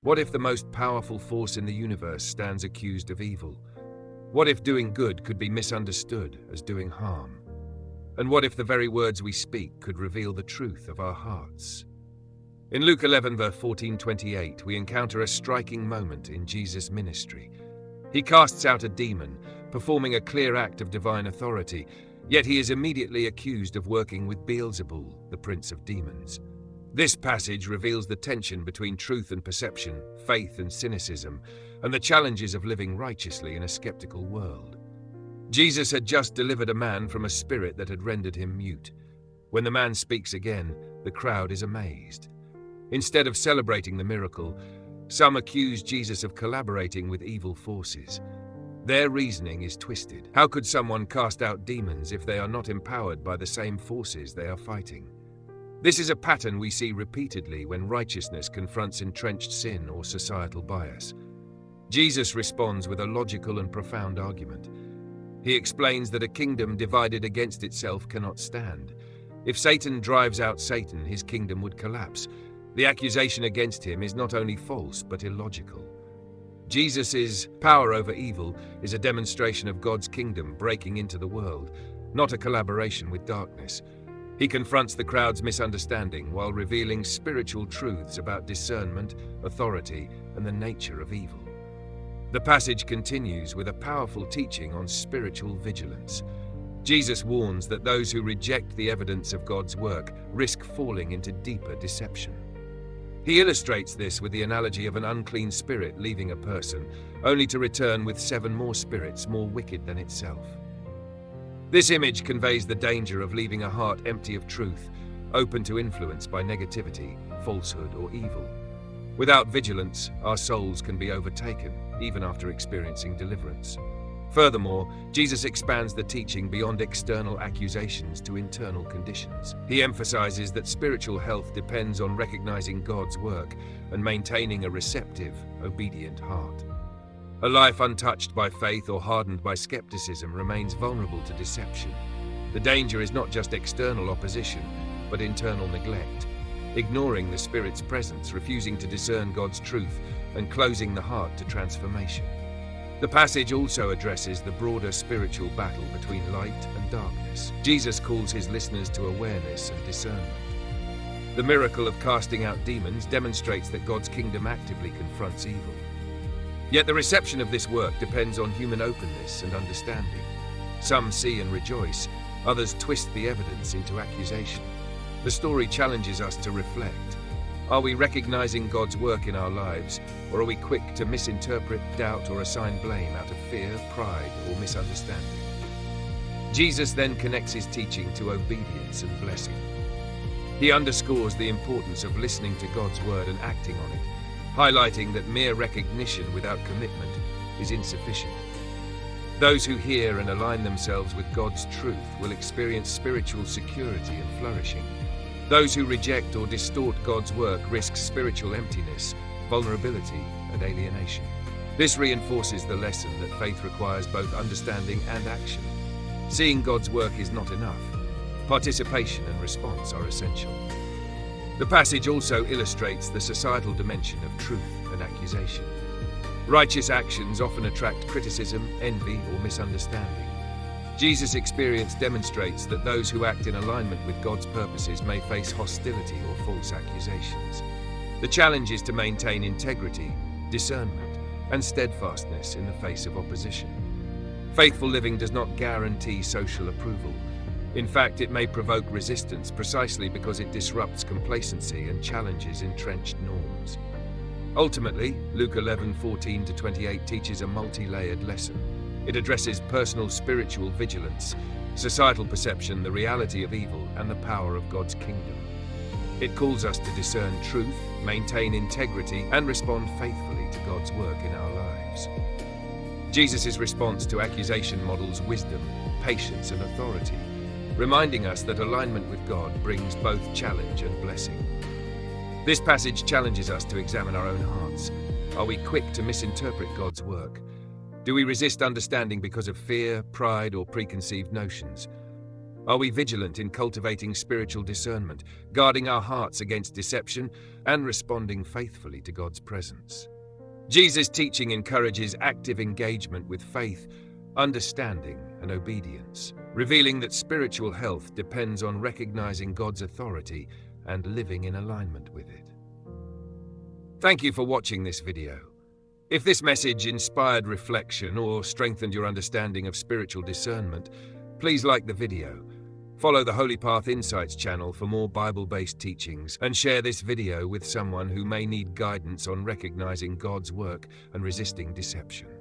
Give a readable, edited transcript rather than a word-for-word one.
What if the most powerful force in the universe stands accused of evil? What if doing good could be misunderstood as doing harm? And what if the very words we speak could reveal the truth of our hearts? In Luke 11, verse 14-28, we encounter a striking moment in Jesus' ministry. He casts out a demon, performing a clear act of divine authority, yet he is immediately accused of working with Beelzebul, the prince of demons. This passage reveals the tension between truth and perception, faith and cynicism, and the challenges of living righteously in a skeptical world. Jesus had just delivered a man from a spirit that had rendered him mute. When the man speaks again, the crowd is amazed. Instead of celebrating the miracle, some accuse Jesus of collaborating with evil forces. Their reasoning is twisted. How could someone cast out demons if they are not empowered by the same forces they are fighting? This is a pattern we see repeatedly when righteousness confronts entrenched sin or societal bias. Jesus responds with a logical and profound argument. He explains that a kingdom divided against itself cannot stand. If Satan drives out Satan, his kingdom would collapse. The accusation against him is not only false but illogical. Jesus' power over evil is a demonstration of God's kingdom breaking into the world, not a collaboration with darkness. He confronts the crowd's misunderstanding while revealing spiritual truths about discernment, authority, and the nature of evil. The passage continues with a powerful teaching on spiritual vigilance. Jesus warns that those who reject the evidence of God's work risk falling into deeper deception. He illustrates this with the analogy of an unclean spirit leaving a person, only to return with 7 more spirits more wicked than itself. This image conveys the danger of leaving a heart empty of truth, open to influence by negativity, falsehood, or evil. Without vigilance, our souls can be overtaken, even after experiencing deliverance. Furthermore, Jesus expands the teaching beyond external accusations to internal conditions. He emphasizes that spiritual health depends on recognizing God's work and maintaining a receptive, obedient heart. A life untouched by faith or hardened by skepticism remains vulnerable to deception. The danger is not just external opposition, but internal neglect, ignoring the Spirit's presence, refusing to discern God's truth, and closing the heart to transformation. The passage also addresses the broader spiritual battle between light and darkness. Jesus calls his listeners to awareness and discernment. The miracle of casting out demons demonstrates that God's kingdom actively confronts evil. Yet the reception of this work depends on human openness and understanding. Some see and rejoice, others twist the evidence into accusation. The story challenges us to reflect. Are we recognizing God's work in our lives, or are we quick to misinterpret, doubt, or assign blame out of fear, pride, or misunderstanding? Jesus then connects his teaching to obedience and blessing. He underscores the importance of listening to God's word and acting on it, highlighting that mere recognition without commitment is insufficient. Those who hear and align themselves with God's truth will experience spiritual security and flourishing. Those who reject or distort God's work risk spiritual emptiness, vulnerability, and alienation. This reinforces the lesson that faith requires both understanding and action. Seeing God's work is not enough. Participation and response are essential. The passage also illustrates the societal dimension of truth and accusation. Righteous actions often attract criticism, envy, or misunderstanding. Jesus' experience demonstrates that those who act in alignment with God's purposes may face hostility or false accusations. The challenge is to maintain integrity, discernment, and steadfastness in the face of opposition. Faithful living does not guarantee social approval. In fact, it may provoke resistance precisely because it disrupts complacency and challenges entrenched norms. Ultimately, Luke 11:14-28 teaches a multi-layered lesson. It addresses personal spiritual vigilance, societal perception, the reality of evil, and the power of God's kingdom. It calls us to discern truth, maintain integrity, and respond faithfully to God's work in our lives. Jesus' response to accusation models wisdom, patience, and authority, reminding us that alignment with God brings both challenge and blessing. This passage challenges us to examine our own hearts. Are we quick to misinterpret God's work? Do we resist understanding because of fear, pride, or preconceived notions? Are we vigilant in cultivating spiritual discernment, guarding our hearts against deception, and responding faithfully to God's presence? Jesus' teaching encourages active engagement with faith, understanding, and obedience, revealing that spiritual health depends on recognizing God's authority and living in alignment with it. Thank you for watching this video. If this message inspired reflection or strengthened your understanding of spiritual discernment, please like the video, follow the Holy Path Insights channel for more Bible-based teachings, and share this video with someone who may need guidance on recognizing God's work and resisting deception.